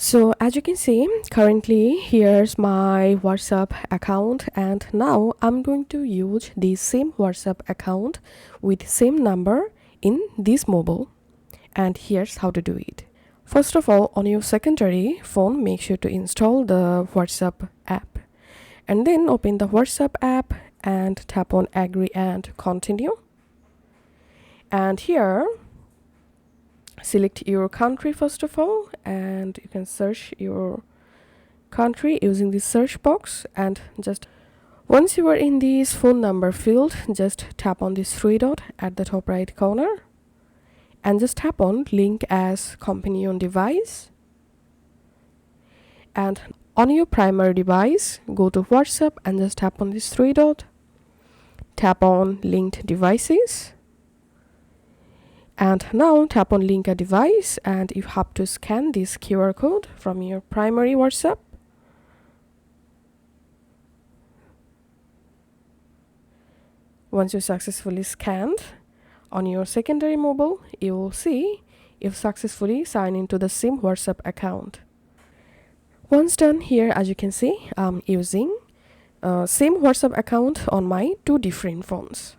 So as you can see, currently here's my WhatsApp account, and now I'm going to use the same WhatsApp account with same number in this mobile. And here's how to do it. First of all, on your secondary phone, make sure to install the WhatsApp app, and then open the WhatsApp app and tap on agree and continue. And here select your country first of all, and you can search your country using the search box. And just once you are in this phone number field, just tap on this three dot at the top right corner and just tap on link as companion device. And on your primary device, go to WhatsApp and just tap on this three dot, tap on linked devices, and now tap on link a device, and you have to scan this QR code from your primary WhatsApp. Once you successfully scanned on your secondary mobile, you will see you've successfully signed into the same WhatsApp account. Once done, here as you can see, I'm using same WhatsApp account on my two different phones.